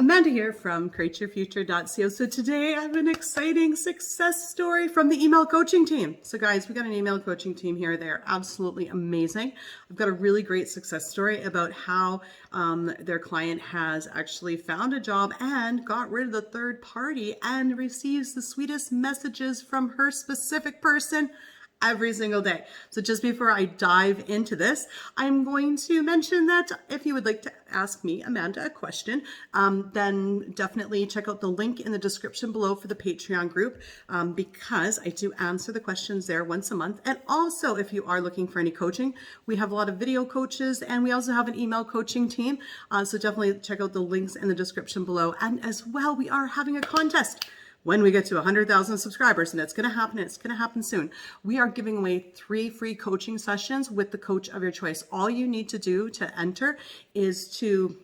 Amanda here from createyourfuture.co. So today I have an exciting success story from the email coaching team. So guys, we got an email coaching team here. They're absolutely amazing. I've got a really great success story about how their client has actually found a job and got rid of the third party and receives the sweetest messages from her specific person every single day. So just before I dive into this, I'm going to mention that if you would like to ask me, Amanda, a question, then definitely check out the link in the description below for the Patreon group, because I do answer the questions there once a month. And also, if you are looking for any coaching, we have a lot of video coaches and we also have an email coaching team. So definitely check out the links in the description below. And as well, we are having a contest. When we get to 100,000 subscribers, and it's going to happen, it's going to happen soon, we are giving away 3 free coaching sessions with the coach of your choice. All you need to do to enter is to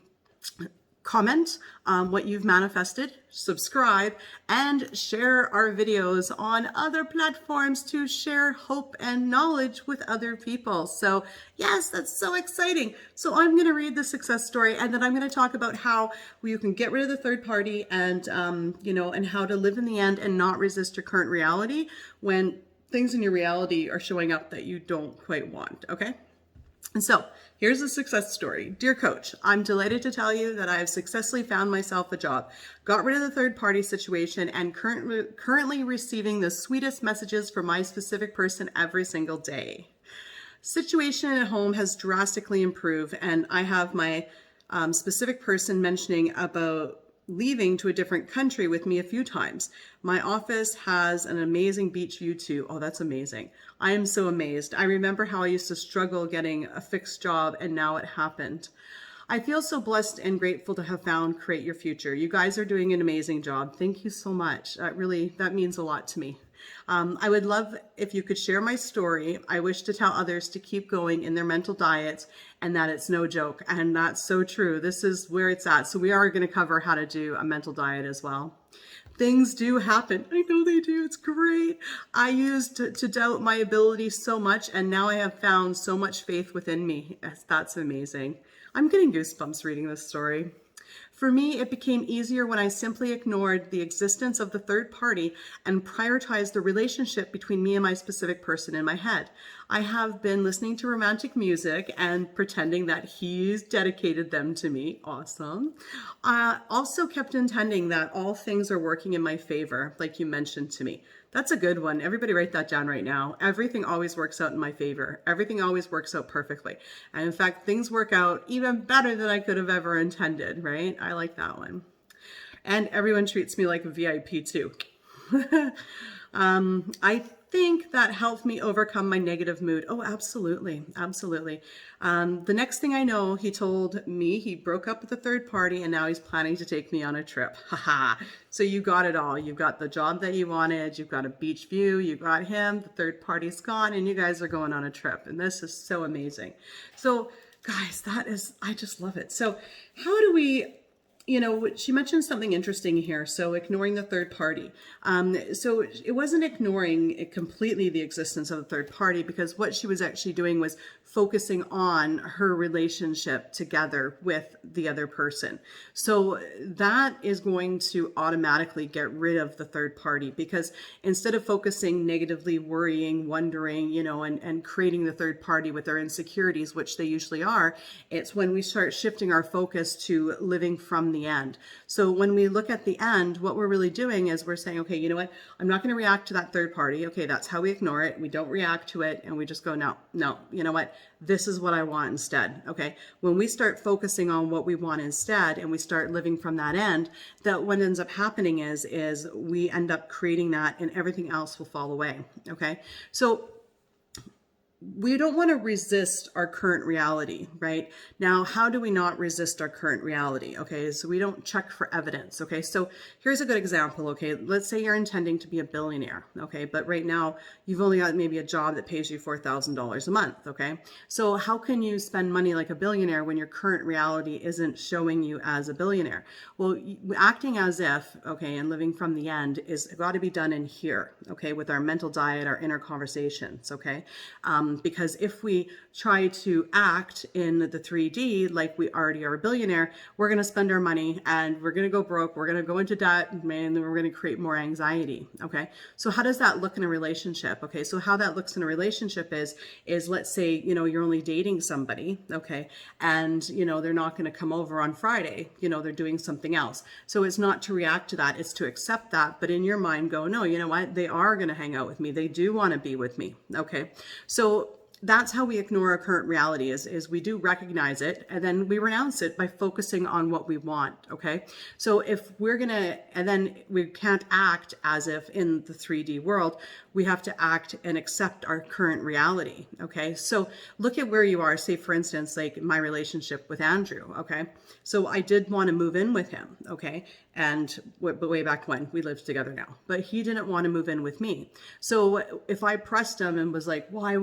comment what you've manifested, subscribe, and share our videos on other platforms to share hope and knowledge with other people. So yes, that's so exciting. So I'm going to read the success story, and then I'm going to talk about how you can get rid of the third party and, and how to live in the end and not resist your current reality when things in your reality are showing up that you don't quite want. Okay. And so here's a success story. Dear coach, I'm delighted to tell you that I have successfully found myself a job, got rid of the third party situation, and currently receiving the sweetest messages from my specific person every single day. Situation at home has drastically improved, and I have my specific person mentioning about leaving to a different country with me a few times. My office has an amazing beach view too. Oh, that's amazing. I am so amazed. I remember how I used to struggle getting a fixed job, and now it happened. I feel so blessed and grateful to have found Create Your Future. You guys are doing an amazing job. Thank you so much. That means a lot to me. I would love if you could share my story. I wish to tell others to keep going in their mental diets and that it's no joke. And that's so true. This is where it's at. So we are going to cover how to do a mental diet as well. Things do happen. I know they do. It's great. I used to doubt my ability so much, and now I have found so much faith within me. That's amazing. I'm getting goosebumps reading this story. For me, it became easier when I simply ignored the existence of the third party and prioritized the relationship between me and my specific person in my head. I have been listening to romantic music and pretending that he's dedicated them to me. Awesome. I also kept intending that all things are working in my favor, like you mentioned to me. That's a good one. Everybody write that down right now. Everything always works out in my favor. Everything always works out perfectly. And in fact, things work out even better than I could have ever intended, right? I like that one. And everyone treats me like a VIP too. I think that helped me overcome my negative mood. Oh, absolutely. Absolutely. The next thing I know, he told me he broke up with the third party and now he's planning to take me on a trip. Haha. So you got it all. You've got the job that you wanted. You've got a beach view. You got him. The third party's gone and you guys are going on a trip. And this is so amazing. So guys, I just love it. So how do we, she mentioned something interesting here. So ignoring the third party. So it wasn't ignoring completely the existence of the third party, because what she was actually doing was focusing on her relationship together with the other person. So that is going to automatically get rid of the third party, because instead of focusing negatively, worrying, wondering, and creating the third party with their insecurities, which they usually are, it's when we start shifting our focus to living from the end. So when we look at the end, what we're really doing is we're saying, okay, you know what? I'm not going to react to that third party. Okay, that's how we ignore it. We don't react to it and we just go, no, you know what? This is what I want instead. Okay. When we start focusing on what we want instead and we start living from that end, that what ends up happening is we end up creating that and everything else will fall away. Okay. So we don't want to resist our current reality, right? Now, how do we not resist our current reality? Okay, so we don't check for evidence. Okay, so here's a good example. Okay, let's say you're intending to be a billionaire. Okay, but right now you've only got maybe a job that pays you $4,000 a month. Okay, so how can you spend money like a billionaire when your current reality isn't showing you as a billionaire? Well, acting as if, okay, and living from the end is got to be done in here. Okay, with our mental diet, our inner conversations. Okay. Because if we try to act in the 3D like we already are a billionaire, we're going to spend our money and we're going to go broke. We're going to go into debt, and then we're going to create more anxiety. Okay. So how does that look in a relationship? Okay. So how that looks in a relationship is let's say, you're only dating somebody. Okay. And, they're not going to come over on Friday, they're doing something else. So it's not to react to that. It's to accept that. But in your mind go, no, you know what? They are going to hang out with me. They do want to be with me. Okay. So that's how we ignore our current reality is we do recognize it and then we renounce it by focusing on what we want. Okay. So if we're going to, and then we can't act as if in the 3D world, we have to act and accept our current reality. Okay. So look at where you are. Say for instance, like my relationship with Andrew. Okay. So I did want to move in with him. Okay. And way back when we lived together now, but he didn't want to move in with me. So if I pressed him and was like, why?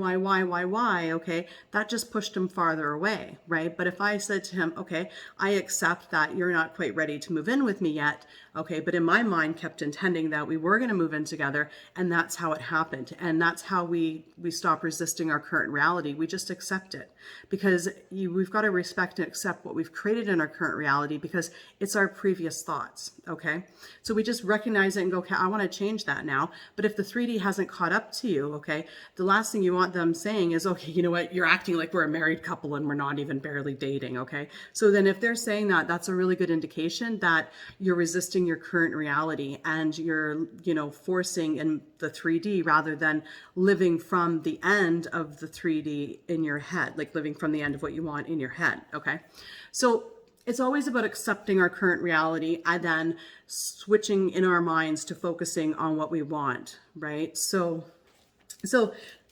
Okay. That just pushed him farther away. Right. But if I said to him, okay, I accept that you're not quite ready to move in with me yet. Okay. But in my mind kept intending that we were going to move in together. And that's how it happened. And that's how we stop resisting our current reality. We just accept it because we've got to respect and accept what we've created in our current reality because it's our previous thoughts. Okay. So we just recognize it and go, okay, I want to change that now. But if the 3D hasn't caught up to you, okay, the last thing you want them saying is, okay, you know what, you're acting like we're a married couple and we're not even barely dating. Okay. So then if they're saying that, that's a really good indication that you're resisting your current reality and you're, forcing in the 3D rather than living from the end of the 3D in your head, like living from the end of what you want in your head. Okay. So it's always about accepting our current reality and then switching in our minds to focusing on what we want, right? So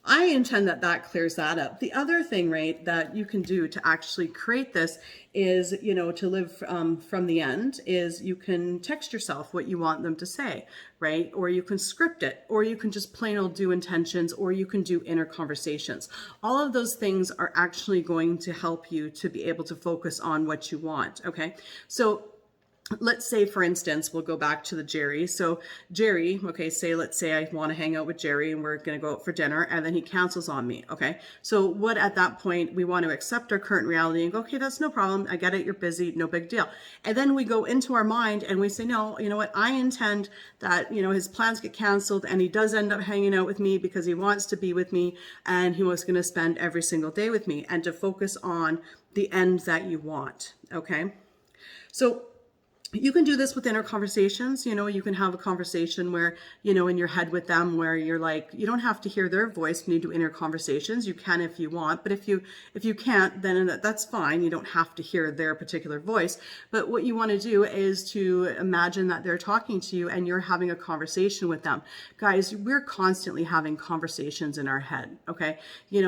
I intend that clears that up. The other thing, right, that you can do to actually create this is, to live from the end is you can text yourself what you want them to say, right? Or you can script it, or you can just plain old do intentions, or you can do inner conversations. All of those things are actually going to help you to be able to focus on what you want, okay? So let's say, for instance, we'll go back to the Jerry. So Jerry, okay, let's say I want to hang out with Jerry and we're going to go out for dinner and then he cancels on me. Okay. So what at that point we want to accept our current reality and go, okay, that's no problem. I get it. You're busy. No big deal. And then we go into our mind and we say, no, you know what? I intend that, his plans get canceled and he does end up hanging out with me because he wants to be with me and he was going to spend every single day with me and to focus on the end that you want. Okay. So you can do this with inner conversations. You can have a conversation where, in your head with them where you're like, you don't have to hear their voice when you do inner conversations. You can if you want, but if you can't, then that's fine. You don't have to hear their particular voice. But what you want to do is to imagine that they're talking to you and you're having a conversation with them. Guys, we're constantly having conversations in our head. Okay.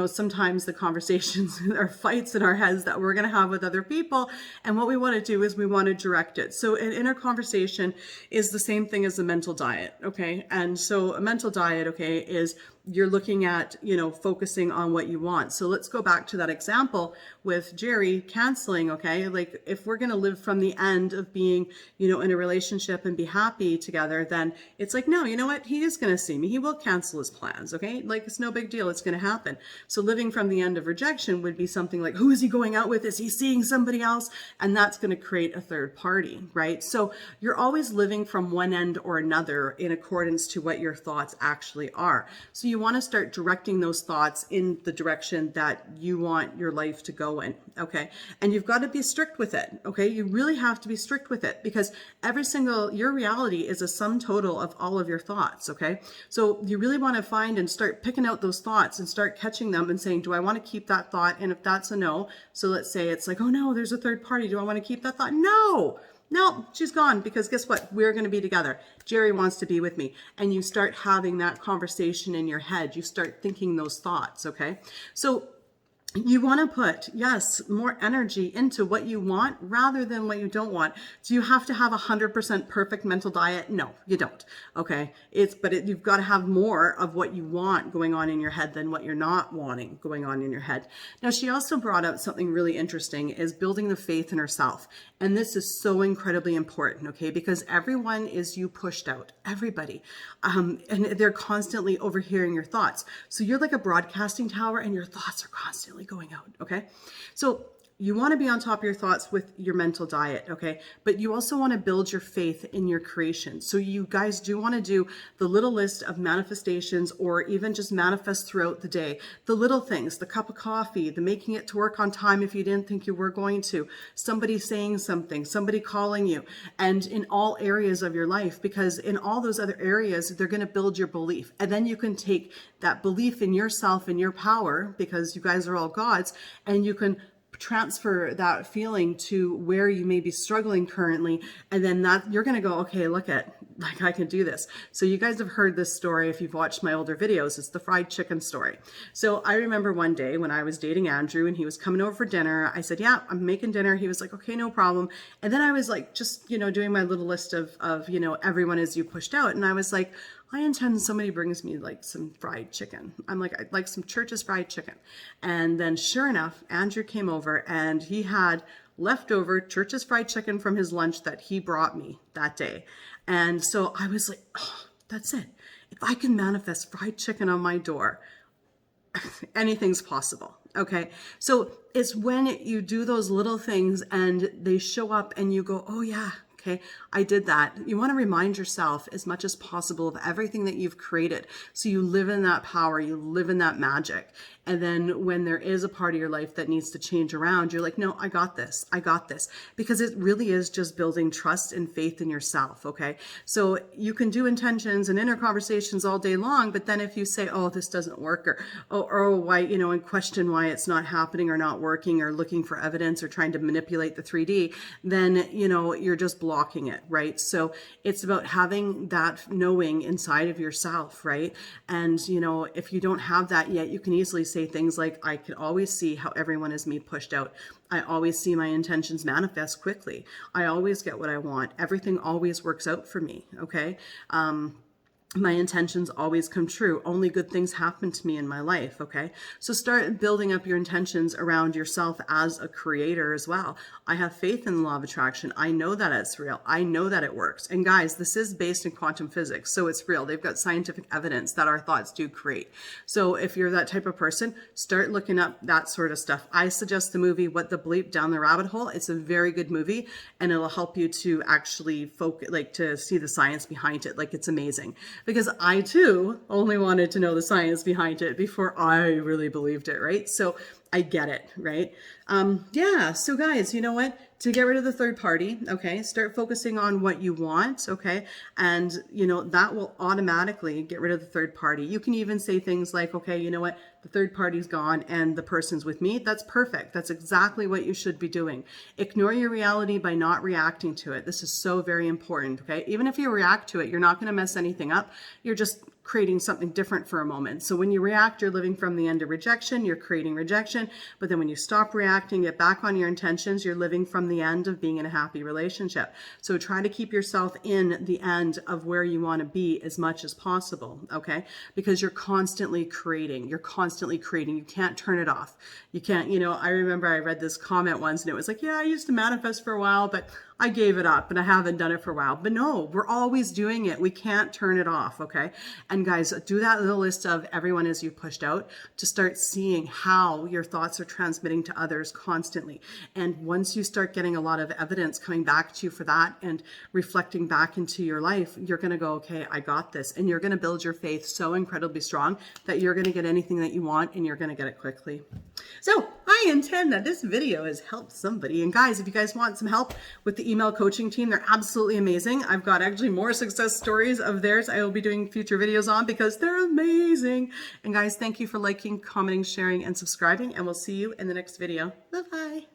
Sometimes the conversations are fights in our heads that we're going to have with other people. And what we want to do is we want to direct it. So an inner conversation is the same thing as a mental diet. Okay. And so a mental diet, okay, is you're looking at, focusing on what you want. So let's go back to that example with Jerry canceling. Okay. Like if we're going to live from the end of being, in a relationship and be happy together, then it's like, no, you know what? He is going to see me. He will cancel his plans. Okay. Like it's no big deal. It's going to happen. So living from the end of rejection would be something like, who is he going out with? Is he seeing somebody else? And that's going to create a third party, right? So you're always living from one end or another in accordance to what your thoughts actually are. So you want to start directing those thoughts in the direction that you want your life to go in. Okay. And you've got to be strict with it. Okay. You really have to be strict with it because your reality is a sum total of all of your thoughts. Okay. So you really want to find and start picking out those thoughts and start catching them and saying, do I want to keep that thought? And if that's a no, so let's say it's like, oh no, there's a third party. Do I want to keep that thought? No, she's gone because guess what? We're going to be together. Jerry wants to be with me. And you start having that conversation in your head. You start thinking those thoughts. Okay. So you want to put, yes, more energy into what you want rather than what you don't want. Do you have to have 100% perfect mental diet? No, you don't. Okay. You've got to have more of what you want going on in your head than what you're not wanting going on in your head. Now, she also brought up something really interesting, is building the faith in herself. And this is so incredibly important, okay? Because everyone is you pushed out, everybody. And they're constantly overhearing your thoughts. So you're like a broadcasting tower and your thoughts are constantly going out, okay? So you want to be on top of your thoughts with your mental diet, okay? But you also want to build your faith in your creation. So you guys do want to do the little list of manifestations, or even just manifest throughout the day. The little things, the cup of coffee, the making it to work on time if you didn't think you were going to, somebody saying something, somebody calling you, and in all areas of your life, because in all those other areas, they're going to build your belief. And then you can take that belief in yourself and your power, because you guys are all gods, and you can transfer that feeling to where you may be struggling currently, and then that you're going to go, okay, look at, like, I can do this. So you guys have heard this story if you've watched my older videos. It's the fried chicken story. So I remember one day when I was dating Andrew and he was coming over for dinner, I said, yeah, I'm making dinner. He was like, okay, no problem. And then I was like, just, doing my little list of everyone is you pushed out. And I was like, I intend somebody brings me like some fried chicken. I'm like, I'd like some Church's fried chicken. And then sure enough, Andrew came over and he had leftover Church's fried chicken from his lunch that he brought me that day. And so I was like, oh, that's it. If I can manifest fried chicken on my door, anything's possible. Okay. So it's when you do those little things and they show up and you go, oh yeah, okay, I did that. You want to remind yourself as much as possible of everything that you've created. So you live in that power, you live in that magic. And then when there is a part of your life that needs to change around, you're like, no, I got this. I got this. Because it really is just building trust and faith in yourself. Okay. So you can do intentions and inner conversations all day long. But then if you say, oh, this doesn't work, or why, and question why it's not happening or not working, or looking for evidence or trying to manipulate the 3D, then, you're just blocking it. Right. So it's about having that knowing inside of yourself. Right. And, if you don't have that yet, you can easily say things like, I can always see how everyone is me pushed out. I always see my intentions manifest quickly. I always get what I want. Everything always works out for me. Okay. My intentions always come true. Only good things happen to me in my life. Okay. So start building up your intentions around yourself as a creator as well. I have faith in the law of attraction. I know that it's real. I know that it works. And guys, this is based in quantum physics. So it's real. They've got scientific evidence that our thoughts do create. So if you're that type of person, start looking up that sort of stuff. I suggest the movie, What the Bleep, Down the Rabbit Hole. It's a very good movie and it'll help you to actually focus, like to see the science behind it. Like it's amazing. Because I too only wanted to know the science behind it before I really believed it, right? So I get it, right? Yeah, so guys, you know what? To get rid of the third party, okay, start focusing on what you want, okay? And, that will automatically get rid of the third party. You can even say things like, okay, you know what? The third party's gone and the person's with me. That's perfect. That's exactly what you should be doing. Ignore your reality by not reacting to it. This is so very important, okay? Even if you react to it, you're not going to mess anything up. You're just creating something different for a moment. So when you react, you're living from the end of rejection, you're creating rejection. But then when you stop reacting, get back on your intentions, you're living from the end of being in a happy relationship. So try to keep yourself in the end of where you want to be as much as possible, okay? Because you're constantly creating. You're constantly creating. You can't turn it off. You can't, I remember I read this comment once and it was like, yeah, I used to manifest for a while, but I gave it up and I haven't done it for a while. But no, we're always doing it. We can't turn it off, okay? And guys, do that little list of everyone as you pushed out to start seeing how your thoughts are transmitting to others constantly. And once you start getting a lot of evidence coming back to you for that and reflecting back into your life, you're going to go, okay, I got this. And you're going to build your faith so incredibly strong that you're going to get anything that you want and you're going to get it quickly. So I intend that this video has helped somebody. And guys, if you guys want some help with the email coaching team, they're absolutely amazing. I've got actually more success stories of theirs I will be doing future videos on because they're amazing. And guys, thank you for liking, commenting, sharing, and subscribing. And we'll see you in the next video. Bye-bye.